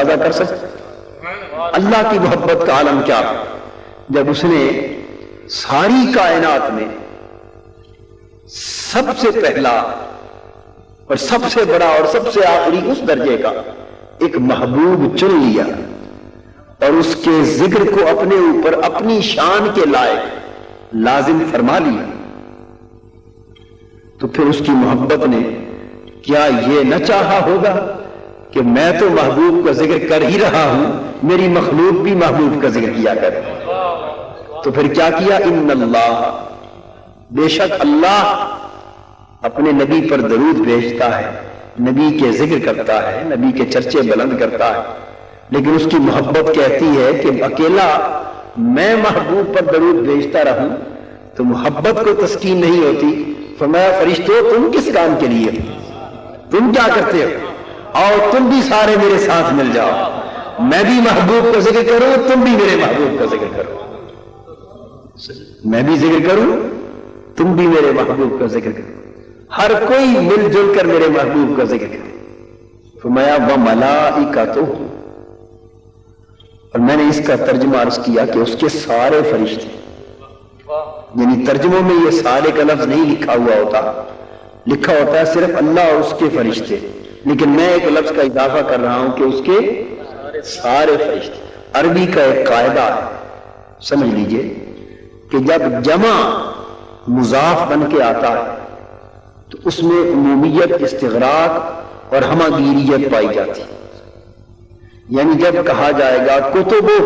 اندازہ کر سکتے؟ اللہ کی محبت کا عالم کیا ہے جب اس نے ساری کائنات میں سب سے پہلا اور سب سے بڑا اور سب سے آخری اس درجے کا ایک محبوب چن لیا اور اس کے ذکر کو اپنے اوپر اپنی شان کے لائق لازم فرما لیا، تو پھر اس کی محبت نے کیا یہ نہ چاہا ہوگا کہ میں تو محبوب کا ذکر کر ہی رہا ہوں، میری مخلوق بھی محبوب کا ذکر کیا کرے؟ تو پھر کیا کیا؟ ان اللہ، بے شک اللہ اپنے نبی پر درود بھیجتا ہے، نبی کے ذکر کرتا ہے، نبی کے چرچے بلند کرتا ہے، لیکن اس کی محبت کہتی ہے کہ اکیلا میں محبوب پر درود بھیجتا رہوں تو محبت کو تسکین نہیں ہوتی۔ فرمایا فرشتوں تم کس کام کے لیے، تم کیا کرتے ہو؟ اور تم بھی سارے میرے ساتھ مل جاؤ، میں بھی محبوب کا ذکر کروں، تم بھی میرے محبوب کا ذکر کرو، میں بھی ذکر کروں، تم بھی میرے محبوب کا ذکر کرو، ہر کوئی مل جل کر میرے محبوب کا ذکر کرے۔ فرمایا وَمَلَائِکَتُہُ، اور میں نے اس کا ترجمہ عرض کیا کہ اس کے سارے فرشتے، یعنی ترجموں میں یہ سارے کا لفظ نہیں لکھا ہوا ہوتا، لکھا ہوتا ہے صرف اللہ اور اس کے فرشتے، لیکن میں ایک لفظ کا اضافہ کر رہا ہوں کہ اس کے سارے فرشتے۔ عربی کا ایک قاعدہ ہے، سمجھ لیجئے کہ جب جمع مضاف بن کے آتا ہے تو اس میں عمومیت، استغراق اور ہمہ گیریت پائی جاتی ہے۔ یعنی جب کہا جائے گا کتبہ،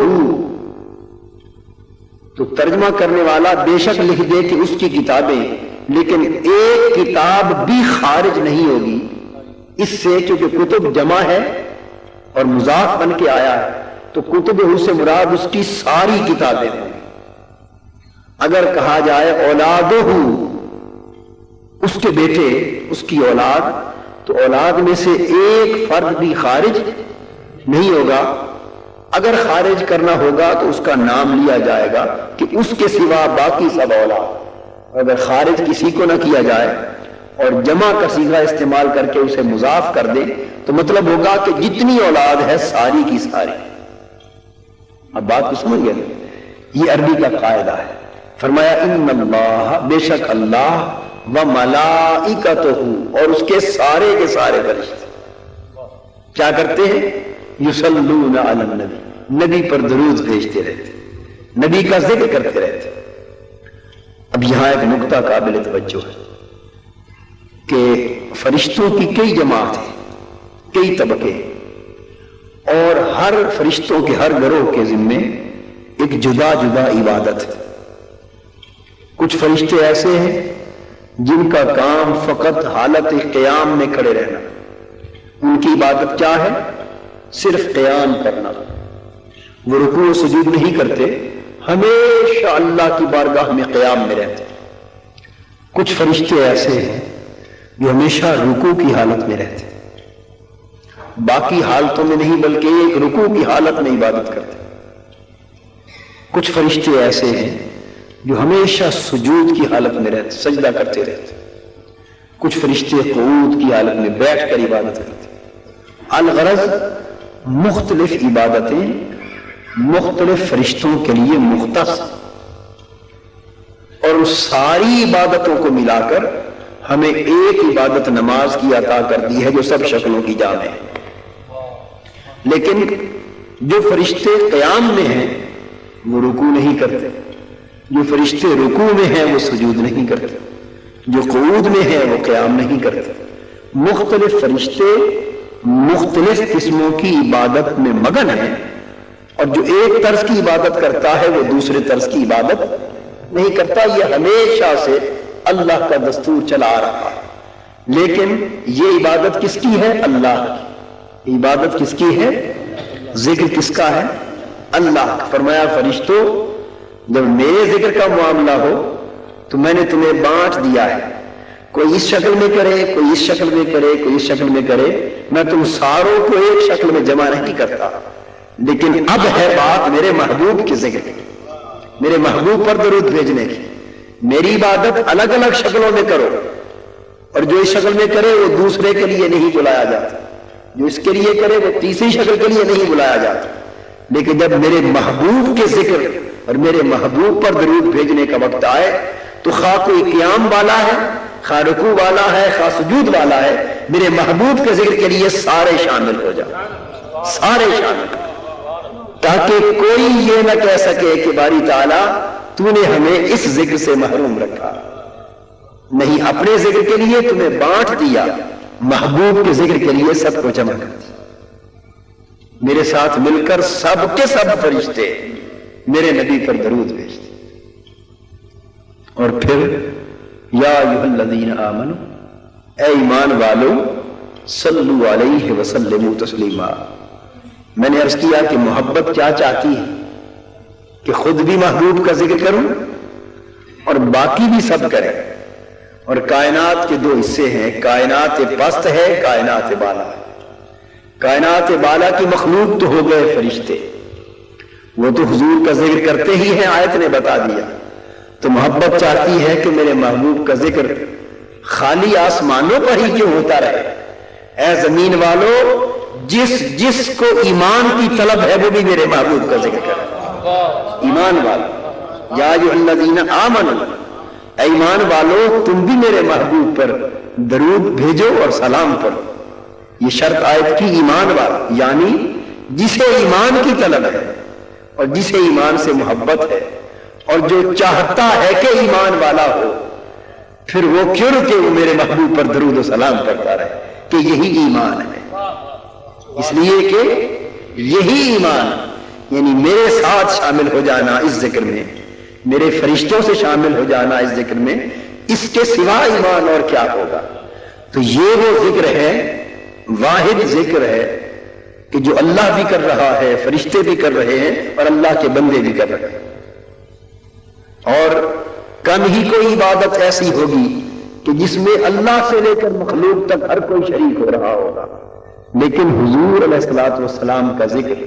تو ترجمہ کرنے والا بے شک لکھ دے کہ اس کی کتابیں، لیکن ایک کتاب بھی خارج نہیں ہوگی اس سے، کیونکہ کتب جمع ہے اور مضاف بن کے آیا ہے، تو کتبہ سے مراد اس کی ساری کتابیں ہیں۔ اگر کہا جائے اولادہ، اس کے بیٹے، اس کی اولاد، تو اولاد میں سے ایک فرد بھی خارج نہیں ہوگا۔ اگر خارج کرنا ہوگا تو اس کا نام لیا جائے گا کہ اس کے سوا باقی سب اولاد۔ اگر خارج کسی کو نہ کیا جائے اور جمع کا صیغہ استعمال کر کے اسے مضاف کر دے تو مطلب ہوگا کہ جتنی اولاد ہے ساری کی ساری۔ اب بات کو سمجھ گئے؟ یہ عربی کا قاعدہ ہے۔ فرمایا ان اللہ، بے شک اللہ، وملائکتہ، اور اس کے سارے فرشتے کیا کرتے ہیں؟ یصلون علی النبی، نبی پر درود بھیجتے رہتے، نبی کا ذکر کرتے رہتے۔ اب یہاں ایک نقطہ قابل توجہ ہے کہ فرشتوں کی کئی جماعت ہیں، کئی طبقے، اور ہر فرشتوں کے ہر گروہ کے ذمے ایک جدا جدا عبادت ہے۔ کچھ فرشتے ایسے ہیں جن کا کام فقط حالت قیام میں کھڑے رہنا، ان کی عبادت کیا ہے؟ صرف قیام کرنا، وہ رکوع و سجود نہیں کرتے، ہمیشہ اللہ کی بارگاہ میں قیام میں رہتے۔ کچھ فرشتے ایسے ہیں جو ہمیشہ رکوع کی حالت میں رہتے، باقی حالتوں میں نہیں بلکہ ایک رکوع کی حالت میں عبادت کرتے۔ کچھ فرشتے ایسے ہیں جو ہمیشہ سجود کی حالت میں رہتے، سجدہ کرتے رہتے۔ کچھ فرشتے قعود کی حالت میں بیٹھ کر عبادت کرتے۔ الغرض مختلف عبادتیں مختلف فرشتوں کے لیے مختص، اور اس ساری عبادتوں کو ملا کر ہمیں ایک عبادت نماز کی عطا کر دی ہے جو سب شکلوں کی جامع ہے۔ لیکن جو فرشتے قیام میں ہیں وہ رکوع نہیں کرتے، جو فرشتے رکوع میں ہیں وہ سجود نہیں کرتے، جو قعود میں ہیں وہ قیام نہیں کرتے۔ مختلف فرشتے مختلف قسموں کی عبادت میں مگن ہیں، اور جو ایک طرز کی عبادت کرتا ہے وہ دوسرے طرز کی عبادت نہیں کرتا۔ یہ ہمیشہ سے اللہ کا دستور چلا آ رہا ہے، لیکن یہ عبادت کس کی ہے؟ اللہ کی۔ عبادت کس کی ہے؟ ذکر کس کا ہے؟ اللہ کا۔ فرمایا فرشتوں، جب میرے ذکر کا معاملہ ہو تو میں نے تمہیں بانٹ دیا ہے، کوئی اس شکل میں کرے، کوئی اس شکل میں کرے، کوئی اس شکل میں کرے، میں تم ساروں کو ایک شکل میں جمع نہیں کرتا۔ لیکن اب ہے بات میرے محبوب کے ذکر کی، میرے محبوب پر درود بھیجنے کی۔ میری عبادت الگ الگ شکلوں میں کرو، اور جو اس شکل میں کرے وہ دوسرے کے لیے نہیں بلایا جاتا، جو اس کے لیے کرے وہ تیسری شکل کے لیے نہیں بلایا جاتا، لیکن جب میرے محبوب کے ذکر اور میرے محبوب پر درود بھیجنے کا وقت آئے تو خواہ کوئی قیام والا ہے، خواہ رکوع والا ہے، خواہ سجود والا ہے، میرے محبوب کے ذکر کے لیے سارے شامل ہو جائیں، سارے شامل، تاکہ کوئی یہ نہ کہہ سکے کہ باری تعالیٰ تو نے ہمیں اس ذکر سے محروم رکھا، نہیں، اپنے ذکر کے لیے تمہیں بانٹ دیا، محبوب کے ذکر کے لیے سب کو جمع کر دیا۔ میرے ساتھ مل کر سب کے سب فرشتے میرے نبی پر درود بھیجتے، اور پھر یا ایھا الذین آمنوا، اے ایمان والو، صلو علیہ وسلموا تسلیما۔ میں نے عرض کیا کہ محبت کیا چاہتی ہے کہ خود بھی محبوب کا ذکر کروں اور باقی بھی سب کریں، اور کائنات کے دو حصے ہیں، کائنات پست ہے، کائنات بالا ہے۔ کائنات بالا کی مخلوق تو ہو گئے فرشتے، وہ تو حضور کا ذکر کرتے ہی ہیں، آیت نے بتا دیا، تو محبت چاہتی ہے کہ میرے محبوب کا ذکر خالی آسمانوں پر ہی کیوں ہوتا رہے۔ اے زمین والو، جس کو ایمان کی طلب ہے وہ بھی میرے محبوب کا ذکر کرے، ایمان والو، یا ایھا الذین آمنوا، اے ایمان والو تم بھی میرے محبوب پر درود بھیجو اور سلام پڑھو۔ یہ شرط آیت کی، ایمان والا، یعنی جسے ایمان کی طلب ہے اور جسے ایمان سے محبت ہے اور جو چاہتا ہے کہ ایمان والا ہو، پھر وہ کیوں کہ وہ میرے محبوب پر درود و سلام کرتا رہے، کہ یہی ایمان ہے۔ اس لیے کہ یہی ایمان، یعنی میرے ساتھ شامل ہو جانا اس ذکر میں، میرے فرشتوں سے شامل ہو جانا اس ذکر میں، اس کے سوا ایمان اور کیا ہوگا؟ تو یہ وہ ذکر ہے، واحد ذکر ہے کہ جو اللہ بھی کر رہا ہے، فرشتے بھی کر رہے ہیں اور اللہ کے بندے بھی کر رہے ہیں۔ اور کم ہی کوئی عبادت ایسی ہوگی کہ جس میں اللہ سے لے کر مخلوق تک ہر کوئی شریک ہو رہا ہوگا، لیکن حضور علیہ الصلوۃ والسلام کا ذکر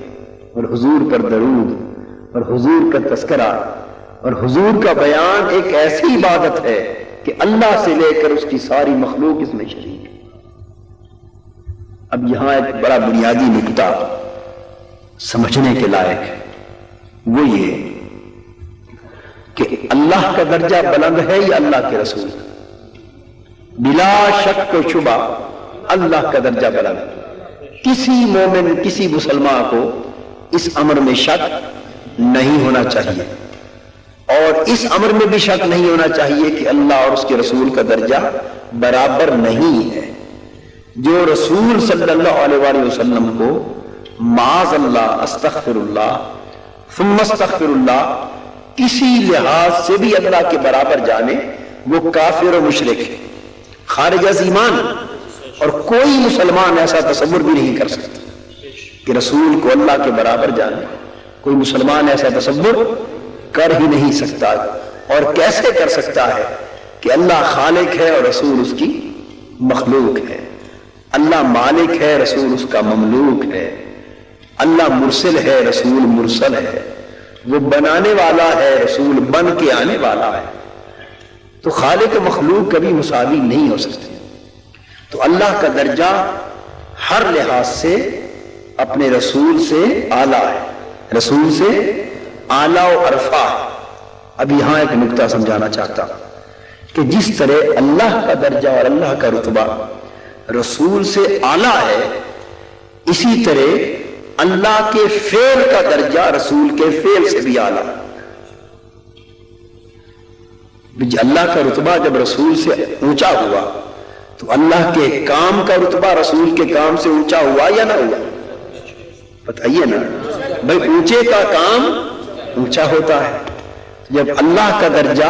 اور حضور پر درود اور حضور کا تذکرہ اور حضور کا بیان ایک ایسی عبادت ہے کہ اللہ سے لے کر اس کی ساری مخلوق اس میں شریک ہے۔ اب یہاں ایک بڑا بنیادی نکتہ سمجھنے کے لائق ہے، وہ یہ کہ اللہ کا درجہ بلند ہے یا اللہ کے رسول؟ بلا شک و شبہ اللہ کا درجہ بلند ہے۔ کسی مومن، کسی مسلمان کو اس امر میں شک نہیں ہونا چاہیے، اور اس امر میں بھی شک نہیں ہونا چاہیے کہ اللہ اور اس کے رسول کا درجہ برابر نہیں ہے۔ جو رسول صلی اللہ علیہ وآلہ وسلم کو معاذ اللہ، استغفر اللہ ثم استغفر اللہ، کسی لحاظ سے بھی اللہ کے برابر جانے، وہ کافر و مشرک ہے، خارج از ایمان، اور کوئی مسلمان ایسا تصور بھی نہیں کر سکتا کہ رسول کو اللہ کے برابر جانے، کوئی مسلمان ایسا تصور کر ہی نہیں سکتا۔ اور کیسے کر سکتا ہے کہ اللہ خالق ہے اور رسول اس کی مخلوق ہے، اللہ مالک ہے، رسول اس کا مملوک ہے، اللہ مرسل ہے، رسول مرسل ہے، وہ بنانے والا ہے، رسول بن کے آنے والا ہے۔ تو خالق و مخلوق کبھی مساوی نہیں ہو سکتے۔ تو اللہ کا درجہ ہر لحاظ سے اپنے رسول سے اعلیٰ ہے، رسول سے اعلیٰ و ارفع ہے۔ اب یہاں ایک نکتہ سمجھانا چاہتا ہوں کہ جس طرح اللہ کا درجہ اور اللہ کا رتبہ رسول سے اعلیٰ ہے، اسی طرح اللہ کے فعل کا درجہ رسول کے فعل سے بھی اعلیٰ ہے۔ اللہ کا رتبہ جب رسول سے اونچا ہوا تو اللہ کے کام کا رتبہ رسول کے کام سے اونچا ہوا یا نہ ہوا؟ بتائیے نا بھائی، اونچے کا کام اونچا ہوتا ہے۔ جب اللہ کا درجہ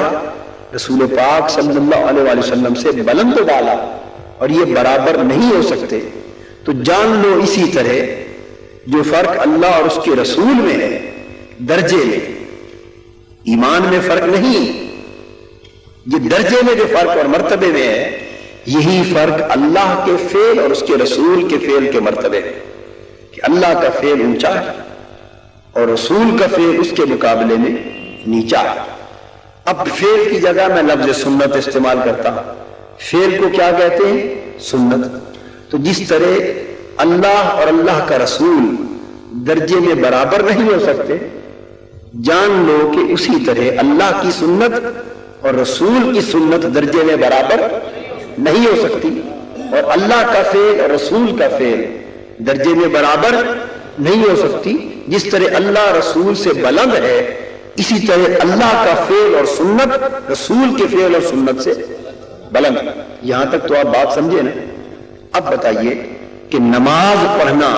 رسول پاک صلی اللہ علیہ وآلہ وسلم سے بلند ڈالا اور یہ برابر نہیں ہو سکتے، تو جان لو اسی طرح جو فرق اللہ اور اس کے رسول میں ہے درجے میں، ایمان میں فرق نہیں، یہ درجے میں جو فرق اور مرتبے میں ہے، یہی فرق اللہ کے فعل اور اس کے رسول کے فعل کے مرتبے میں، کہ اللہ کا فعل اونچا ہے اور رسول کا فعل اس کے مقابلے میں نیچا ہے۔ اب فعل کی جگہ میں لفظ سنت استعمال کرتا ہوں۔ فعل کو کیا کہتے ہیں؟ سنت۔ تو جس طرح اللہ اور اللہ کا رسول درجے میں برابر نہیں ہو سکتے، جان لو کہ اسی طرح اللہ کی سنت اور رسول کی سنت درجے میں برابر نہیں ہو سکتی، اور اللہ کا فعل اور رسول کا فعل درجے میں برابر نہیں ہو سکتی۔ جس طرح اللہ رسول سے بلند ہے، اسی طرح اللہ کا فعل اور سنت رسول کے فعل اور سنت سے بلند۔ یہاں تک تو آپ بات سمجھے نا؟ اب بتائیے کہ نماز پڑھنا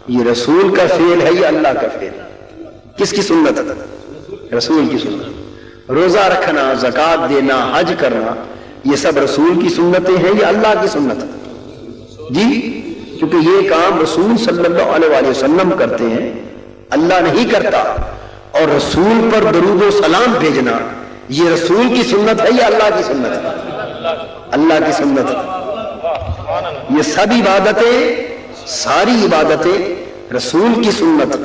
یہ رسول کا فعل ہے یا اللہ کا فعل؟ کس کی سنت ہے؟ رسول کی سنت۔ روزہ رکھنا، زکات دینا، حج کرنا، یہ سب رسول کی سنتیں ہیں یا اللہ کی سنت؟ جی، کیونکہ یہ کام رسول صلی اللہ علیہ وآلہ وسلم کرتے ہیں، اللہ نہیں کرتا۔ اور رسول پر درود و سلام بھیجنا یہ رسول کی سنت ہے یا اللہ کی سنت ہے؟ اللہ کی سنت ہے۔ یہ سب عبادتیں، ساری عبادتیں رسول کی سنت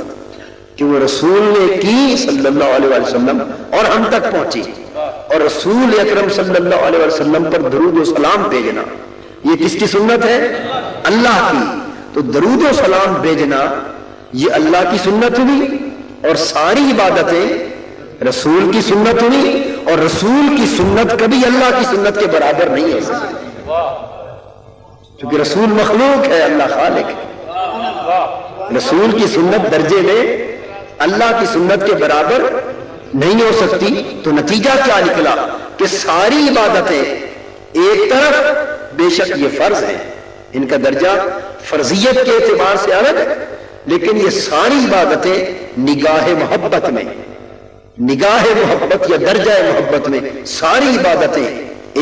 کہ وہ رسول نے کی صلی اللہ علیہ وآلہ وسلم اور ہم تک پہنچی، اور رسول اکرم صلی اللہ علیہ وسلم پر درود و سلام بھیجنا یہ کس کی سنت ہے؟ اللہ کی۔ تو درود و سلام بھیجنا یہ اللہ کی سنت ہوئی، اور ساری عبادتیں رسول کی سنت ہوئی، اور رسول کی سنت کبھی اللہ کی سنت کے برابر نہیں ہو سکتی، کیونکہ رسول مخلوق ہے، اللہ خالق ہے۔ رسول کی سنت درجے میں اللہ کی سنت کے برابر نہیں ہو سکتی۔ تو نتیجہ کیا نکلا کہ ساری عبادتیں ایک طرف بے شک یہ فرض ہیں، ان کا درجہ فرضیت کے اعتبار سے الگ، لیکن یہ ساری عبادتیں نگاہ محبت میں، نگاہ محبت یا درجہ محبت میں ساری عبادتیں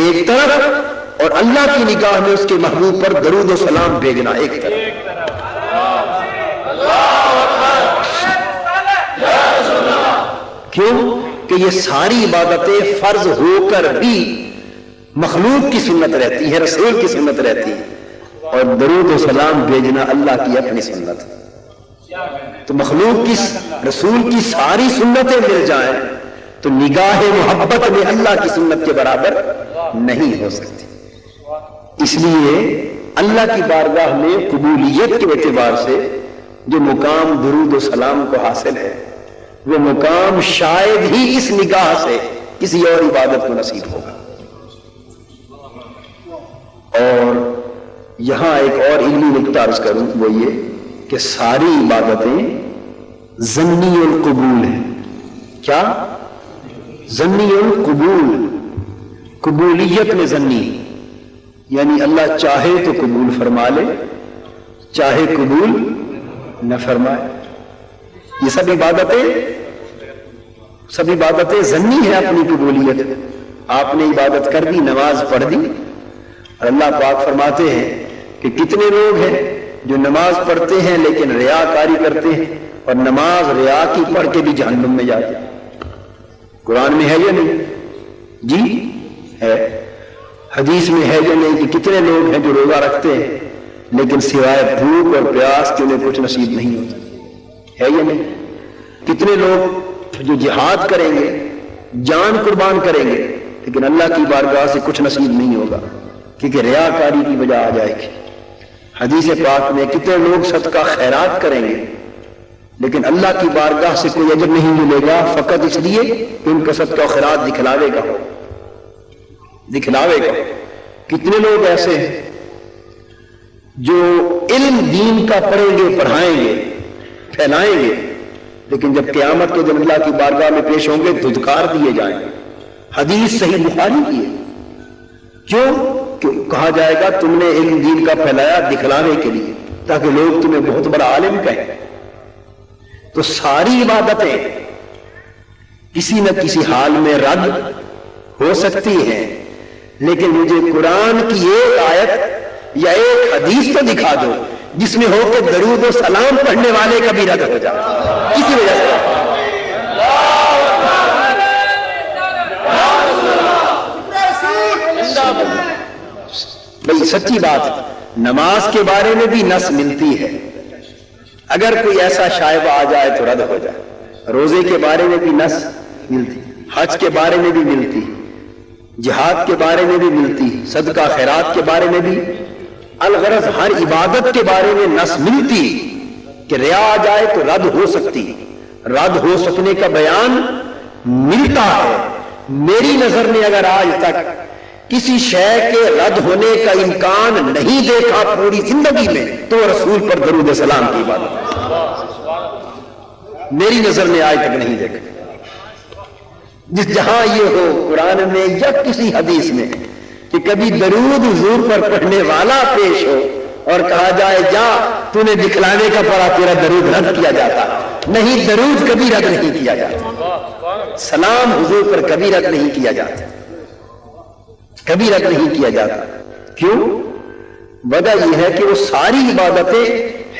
ایک طرف، اور اللہ کی نگاہ میں اس کے محبوب پر درود و سلام بھیجنا ایک طرف۔ کیوں کہ یہ ساری عبادتیں فرض ہو کر بھی مخلوق کی سنت رہتی ہے، رسول کی سنت رہتی ہے، اور درود و سلام بھیجنا اللہ کی اپنی سنت ہے۔ تو مخلوق کی رسول کی ساری سنتیں مل جائیں تو نگاہ محبت میں اللہ کی سنت کے برابر نہیں ہو سکتی۔ اس لیے اللہ کی بارگاہ میں قبولیت کے اعتبار سے جو مقام درود و سلام کو حاصل ہے، وہ مقام شاید ہی اس نگاہ سے کسی اور عبادت کو نصیب ہوگا۔ اور یہاں ایک اور علمی نکتہ عرض کروں، وہ یہ کہ ساری عبادتیں ظنی القبول ہیں۔ کیا؟ ظنی القبول، قبولیت میں ظنی، یعنی اللہ چاہے تو قبول فرما لے، چاہے قبول نہ فرمائے۔ یہ سب عبادتیں ظنی ہیں اپنی قبولیت۔ آپ نے عبادت کر دی، نماز پڑھ دی، اور اللہ پاک فرماتے ہیں کہ کتنے لوگ ہیں جو نماز پڑھتے ہیں لیکن ریاکاری کرتے ہیں، اور نماز ریا کی پڑھ کے بھی جہنم میں جاتے ہیں۔ قرآن میں ہے یا نہیں؟ جی ہے۔ حدیث میں ہے یا نہیں کہ کتنے لوگ ہیں جو روزہ رکھتے ہیں لیکن سوائے بھوک اور پیاس کے انہیں کچھ نصیب نہیں ہوتا؟ ہے یا نہیں؟ کتنے لوگ جو جہاد کریں گے، جان قربان کریں گے، لیکن اللہ کی بارگاہ سے کچھ نصیب نہیں ہوگا کیونکہ ریاکاری کی وجہ آ جائے گی۔ حدیث پاک میں کتنے لوگ صدقہ خیرات کریں گے لیکن اللہ کی بارگاہ سے کوئی اجر نہیں ملے گا، فقط اس لیے کہ ان کا صدقہ خیرات دکھلاوے گا۔ کتنے لوگ ایسے ہیں جو علم دین کا پڑھیں گے، پڑھائیں گے، پھیلائیں گے، لیکن جب قیامت کے دن اللہ کی بارگاہ میں پیش ہوں گے دھتکار دیے جائیں گے۔ حدیث صحیح بخاری کی ہے۔ کیوں؟ کہ کہا جائے گا تم نے علم دین کا پھیلایا دکھلانے کے لیے تاکہ لوگ تمہیں بہت بڑا عالم کہیں۔ تو ساری عبادتیں کسی نہ کسی حال میں رد ہو سکتی ہیں، لیکن مجھے قرآن کی ایک آیت یا ایک حدیث تو دکھا دو جس میں ہو کہ درود و سلام پڑھنے والے کا بھی رد ہو جائے کسی وجہ سے۔ بھئی سچی بات، نماز کے بارے میں بھی نص ملتی ہے، اگر کوئی ایسا شائبہ آ جائے تو رد ہو جائے۔ روزے کے بارے میں بھی نص ملتی، حج کے بارے میں بھی ملتی، جہاد کے بارے میں بھی ملتی، صدقہ خیرات کے بارے میں بھی الغرض ہر عبادت کے بارے میں نص ملتی کہ ریا آ جائے تو رد ہو سکتی، رد ہو سکنے کا بیان ملتا ہے۔ میری نظر میں اگر آج تک کسی شے کے رد ہونے کا امکان نہیں دیکھا پوری زندگی میں تو رسول پر درود سلام کی عبادت میری نظر میں آج تک نہیں دیکھا۔ جس جہاں یہ ہو قرآن میں یا کسی حدیث میں کہ کبھی درود حضور پر پڑھنے والا پیش ہو اور کہا جائے جا تو نے دکھلانے کا پڑا تیرا درود رد کیا جاتا، نہیں، درود کبھی رد نہیں کیا جاتا، سلام حضور پر کبھی رد نہیں کیا جاتا، کبھی رد نہیں کیا جاتا۔ کیوں؟ وجہ یہ ہے کہ وہ ساری عبادتیں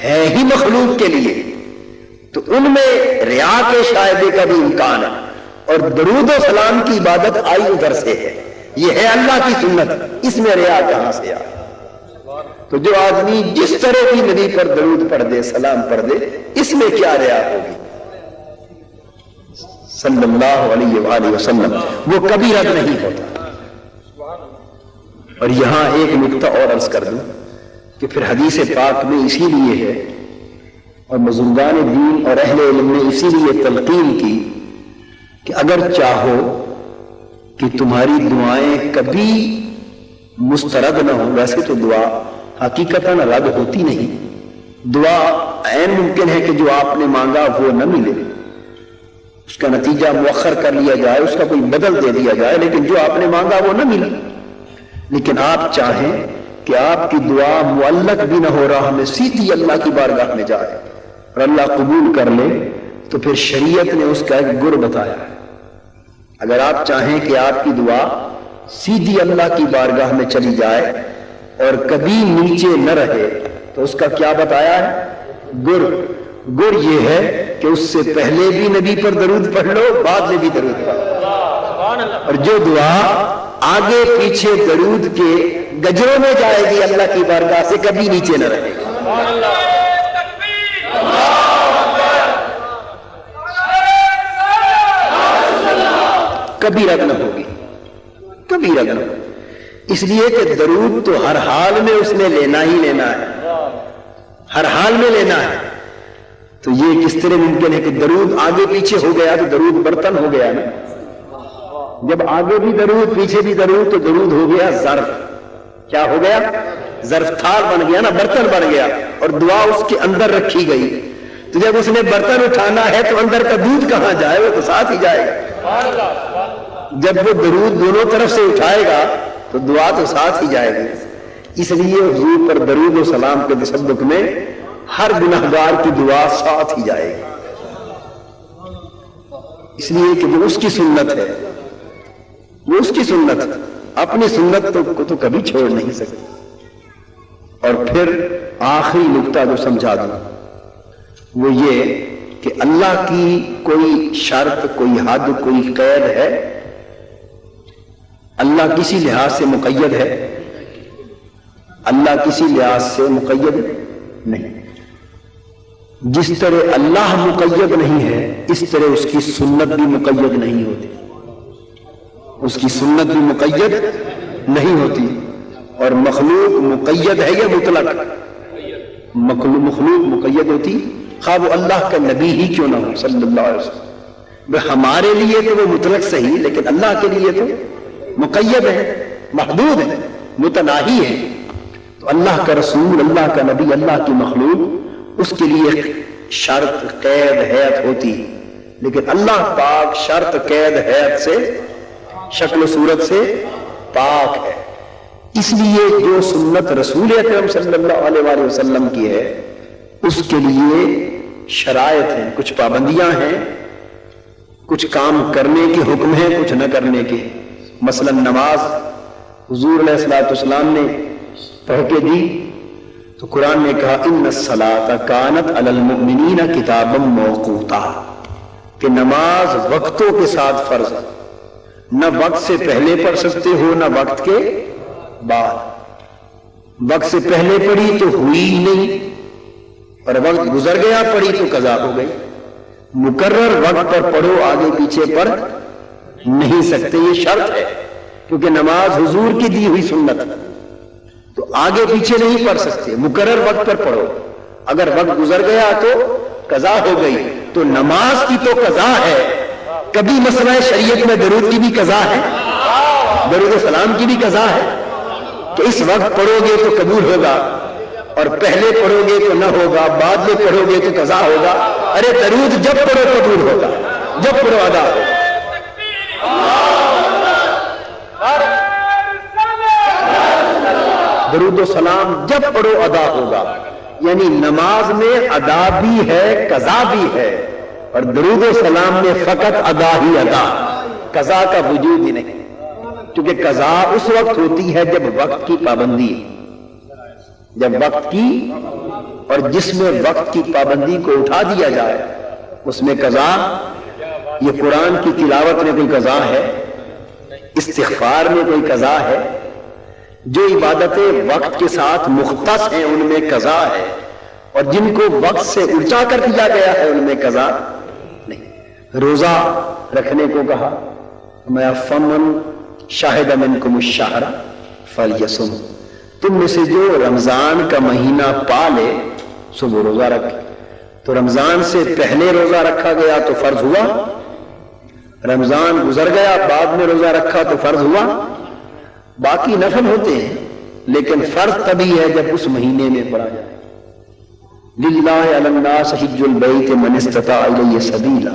ہیں ہی مخلوق کے لیے، تو ان میں ریا کے شائبے کا بھی امکان ہے، اور درود و سلام کی عبادت آئی ادھر سے ہے، یہ ہے اللہ کی سنت، اس میں ریا کہاں سے آئی؟ تو جو آدمی جس طرح بھی نبی پر درود پڑھ دے، سلام پڑھ دے، اس میں کیا ریا ہوگی؟ صلی اللہ علیہ وآلہ وسلم وہ کبھی رد نہیں ہوتا۔ اور یہاں ایک نکتہ اور عرض کر دوں کہ پھر حدیث پاک میں اسی لیے ہے اور بزرگان دین اور اہل علم نے اسی لیے تلقین کی کہ اگر چاہو کہ تمہاری دعائیں کبھی مسترد نہ ہو، ویسے تو دعا حقیقتاً رد ہوتی نہیں، دعا عین ممکن ہے کہ جو آپ نے مانگا وہ نہ ملے، اس کا نتیجہ مؤخر کر لیا جائے، اس کا کوئی بدل دے دیا جائے، لیکن جو آپ نے مانگا وہ نہ ملے۔ لیکن آپ چاہیں کہ آپ کی دعا معلق بھی نہ ہو راہ میں، سیدھی اللہ کی بارگاہ میں جائے اور اللہ قبول کر لے، تو پھر شریعت نے اس کا ایک گر بتایا ہے۔ اگر آپ چاہیں کہ آپ کی دعا سیدھی اللہ کی بارگاہ میں چلی جائے اور کبھی نیچے نہ رہے تو اس کا کیا بتایا ہے؟ گر یہ ہے کہ اس سے پہلے بھی نبی پر درود پڑھ لو، بعد میں بھی درود پڑھ لو، اور جو دعا آگے پیچھے درود کے گجروں میں جائے گی اللہ کی بارگاہ سے، کبھی نیچے نہ رہے گی، کبھی رد نہ ہوگی، کبھی رد نہ ہوگی۔ اس لیے کہ درود تو ہر حال میں اس نے لینا ہی لینا ہے، ہر حال میں لینا ہے۔ تو یہ کس طرح ممکن ہے کہ درود آگے پیچھے ہو گیا تو درود برتن ہو گیا نا؟ جب آگے بھی درود پیچھے بھی درود تو درود ہو گیا ظرف، کیا ہو گیا؟ ظرف تھال بن گیا نا، برتن بن گیا، اور دعا اس کے اندر رکھی گئی۔ تو جب اس نے برتن اٹھانا ہے تو اندر کا دودھ کہاں جائے؟ وہ تو ساتھ ہی جائے گا۔ جب وہ درود دونوں طرف سے اٹھائے گا تو دعا تو ساتھ ہی جائے گی۔ اس لیے حضور پر درود و سلام کے تصدق میں ہر گناہگار کی دعا ساتھ ہی جائے گی، اس لیے کہ وہ اس کی سنت ہے، وہ اس کی سنت، اپنی سنت کو تو کبھی چھوڑ نہیں سکتے۔ اور پھر آخری نکتہ جو سمجھا دوں وہ یہ کہ اللہ کی کوئی شرط، کوئی حد، کوئی قید ہے؟ اللہ کسی لحاظ سے مقید ہے؟ اللہ کسی لحاظ سے مقید نہیں۔ جس طرح اللہ مقید نہیں ہے اس طرح اس کی سنت بھی مقید نہیں ہوتی، اس کی سنت بھی مقید نہیں ہوتی۔ اور مخلوق مقید ہے یا مطلق؟ مخلوق مقید ہوتی، خواہ وہ اللہ کا نبی ہی کیوں نہ ہو صلی اللہ علیہ وسلم۔ ہمارے لیے تو وہ مطلق صحیح، لیکن اللہ کے لیے تو مقید ہے، محدود ہے، متناہی ہے۔ تو اللہ کا رسول، اللہ کا نبی، اللہ کی مخلوق، اس کے لیے شرط، قید، حیت ہوتی، لیکن اللہ پاک شرط، قید، حیت سے، شکل و صورت سے پاک ہے۔ اس لیے جو سنت رسول اکرم صلی اللہ علیہ وآلہ وسلم کی ہے اس کے لیے شرائط ہیں، کچھ پابندیاں ہیں، کچھ کام کرنے کے حکم ہیں، کچھ نہ کرنے کے۔ مثلا نماز حضور علیہ الصلوۃ والسلام نے پڑھ کے دی تو قرآن نے کہا ان الصلاۃ کانت علی المؤمنین کتابا موقوتا، کہ نماز وقتوں کے ساتھ فرض ہے، نہ وقت سے پہلے پڑھ سکتے ہو نہ وقت کے بعد۔ وقت سے پہلے پڑھی تو ہوئی ہی نہیں، اور وقت گزر گیا پڑھی تو قضا ہو گئی۔ مقرر وقت پر پڑھو، آگے پیچھے پڑھ نہیں سکتے، یہ شرط ہے، کیونکہ نماز حضور کی دی ہوئی سنت ہے۔ تو آگے پیچھے نہیں پڑھ سکتے، مقرر وقت پر پڑھو. اگر وقت گزر گیا تو قضا ہو گئی. تو نماز کی تو قضا ہے. کبھی مسئلہ شریعت میں درود کی بھی قضا ہے، درود سلام کی بھی قضا ہے کہ اس وقت پڑھو گے تو قبول ہوگا، اور پہلے پڑھو گے تو نہ ہوگا، بعد میں پڑھو گے تو قضا ہوگا. ارے درود جب پڑھو قبول ہوگا، جب پڑھو ادا ہوگا. درود و سلام جب پڑھو ادا ہوگا. یعنی نماز میں ادا بھی ہے، قضا بھی ہے، اور درود و سلام میں فقط ادا ہی ادا، قضا کا وجود ہی نہیں. کیونکہ قضا اس وقت ہوتی ہے جب وقت کی پابندی ہے، جب وقت کی، اور جس میں وقت کی پابندی کو اٹھا دیا جائے اس میں قضا. یہ قرآن کی تلاوت میں کوئی قضا ہے؟ استغفار میں کوئی قضا ہے؟ جو عبادتیں وقت کے ساتھ مختص ہیں ان میں قضا ہے، اور جن کو وقت سے الٹا کر دیا گیا ہے ان میں قضا نہیں. روزہ رکھنے کو کہا، میں فمن شاہد منکم الشہر فلیصم، تم میں سے جو رمضان کا مہینہ پا لے سو وہ روزہ رکھے. تو رمضان سے پہلے روزہ رکھا گیا تو فرض ہوا، رمضان گزر گیا بعد میں روزہ رکھا تو فرض ہوا. باقی نفل ہوتے ہیں لیکن فرض تبھی ہے جب اس مہینے میں پڑا جائے. للہ علی الناس حج البیت من استطاع الیہ سبیلا.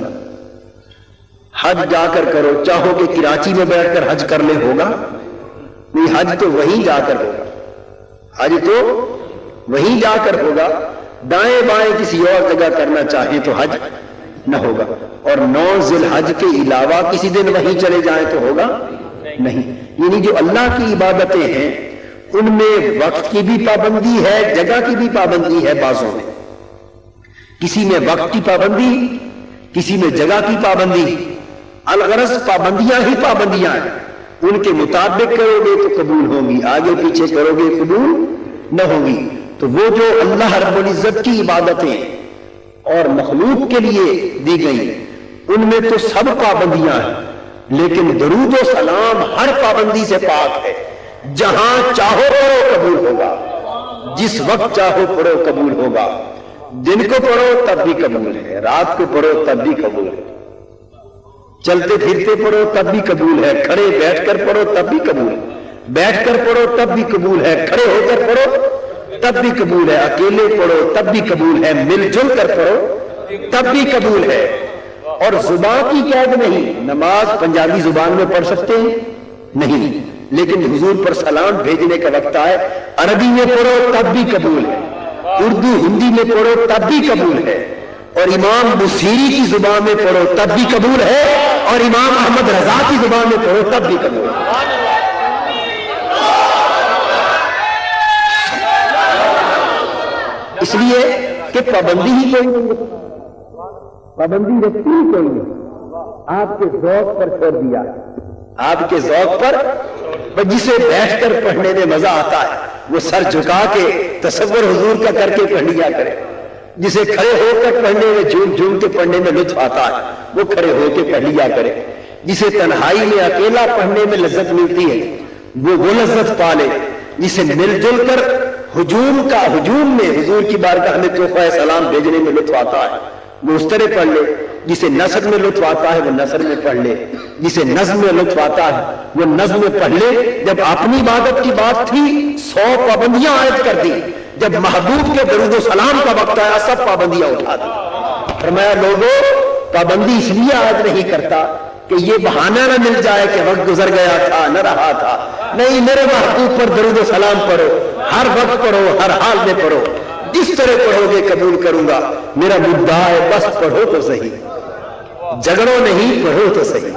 حج جا کر کرو، چاہو کہ کراچی میں بیٹھ کر حج کر لے، ہوگا نہیں. حج تو وہیں جا کر ہوگا، حج تو وہیں جا کر ہوگا. دائیں بائیں کسی اور جگہ کرنا چاہیں تو حج نہ ہوگا. اور 9 ذی الحج کے علاوہ کسی دن وہیں چلے جائیں تو ہوگا نہیں. یعنی جو اللہ کی عبادتیں ہیں ان میں وقت کی بھی پابندی ہے، جگہ کی بھی پابندی ہے. بعضوں میں کسی میں وقت کی پابندی، کسی میں جگہ کی پابندی. الغرض پابندیاں ہی پابندیاں ہیں، ان کے مطابق کرو گے تو قبول ہوں گی، آگے پیچھے کرو گے قبول نہ ہوں گی. تو وہ جو اللہ رب العزت کی عبادتیں اور مخلوق کے لیے دی گئی ان میں تو سب پابندیاں ہیں، لیکن درود و سلام ہر پابندی سے پاک ہے. جہاں چاہو پڑھو قبول ہوگا، جس وقت چاہو پڑھو قبول ہوگا. دن کو پڑھو تب بھی قبول ہے، رات کو پڑھو تب بھی قبول ہے، چلتے پھرتے پڑھو تب بھی قبول ہے، کھڑے بیٹھ کر پڑھو تب بھی قبول ہے، بیٹھ کر پڑھو تب بھی قبول ہے، کھڑے ہو کر پڑھو تب بھی قبول ہے، اکیلے پڑھو تب بھی قبول ہے، مل جل کر پڑھو تب بھی قبول ہے. اور زبان کی قید نہیں. نماز پنجابی زبان میں پڑھ سکتے ہیں نہیں، لیکن حضور پر سلام بھیجنے کا وقت آئے عربی میں پڑھو تب بھی قبول ہے، اردو ہندی میں پڑھو تب بھی قبول ہے، اور امام بصیری کی زبان میں پڑھو تب بھی قبول ہے، اور امام احمد رضا کی زبان میں پڑھو تب بھی قبول ہے. اس لیے کہ پابندی ہی کوئی نہیں، پابندی رکھتی ہی کوئی نہیں. آپ کے ذوق پر چھوڑ دیا، آپ کے ذوق پر. جسے بیٹھ کر پڑھنے میں مزہ آتا ہے وہ سر جھکا کے تصور حضور کا کر کے پڑھ لیا کرے. جسے کھڑے ہو کر پڑھنے میں جھوم جھوم کے پڑھنے میں لطف آتا ہے وہ کھڑے ہو کے پڑھ لیا کرے. جسے تنہائی میں اکیلا پڑھنے میں لذت ملتی ہے وہ لذت پا لے. جسے مل جل کر ہجوم میں حضور کی بارگاہ میں تحفہ سلام بھیجنے میں لطف آتا ہے وہ اس طرح پڑھ لے. جسے نثر میں لطف آتا ہے وہ نثر میں پڑھ لے، جسے نظم میں لطف آتا ہے وہ نظم میں پڑھ لے. جب اپنی عبادت کی بات تھی 100 پابندیاں عائد کر دی، جب محبوب کے درود و سلام کا وقت آیا سب پابندیاں اٹھا دی. فرمایا لوگوں پابندی اس لیے عائد نہیں کرتا کہ یہ بہانہ نہ مل جائے کہ وقت گزر گیا تھا نہ رہا تھا. نہیں، میرے محبوب پر درود و سلام پڑھو، ہر وقت پڑھو، ہر حال میں پڑھو، جس طرح پڑھو گے قبول کروں گا. میرا مدعا ہے بس پڑھو تو صحیح، جھگڑو نہیں، پڑھو تو صحیح،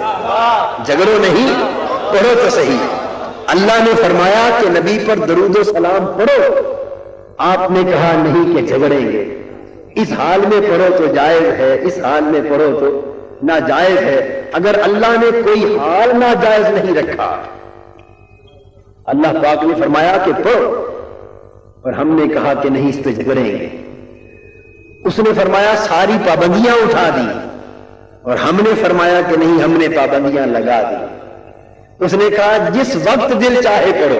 جھگڑو نہیں، پڑھو تو صحیح. اللہ نے فرمایا کہ نبی پر درود و سلام پڑھو. آپ نے کہا نہیں کہ جھگڑیں گے. اس حال میں پڑھو تو جائز ہے، اس حال میں پڑھو تو ناجائز ہے. اگر اللہ نے کوئی حال ناجائز نہیں رکھا، اللہ پاک نے فرمایا کہ پڑھو، اور ہم نے کہا کہ نہیں اس پہ جھگڑیں گے. اس نے فرمایا ساری پابندیاں اٹھا دی، اور ہم نے فرمایا کہ نہیں ہم نے پابندیاں لگا دی. اس نے کہا جس وقت دل چاہے پڑھو،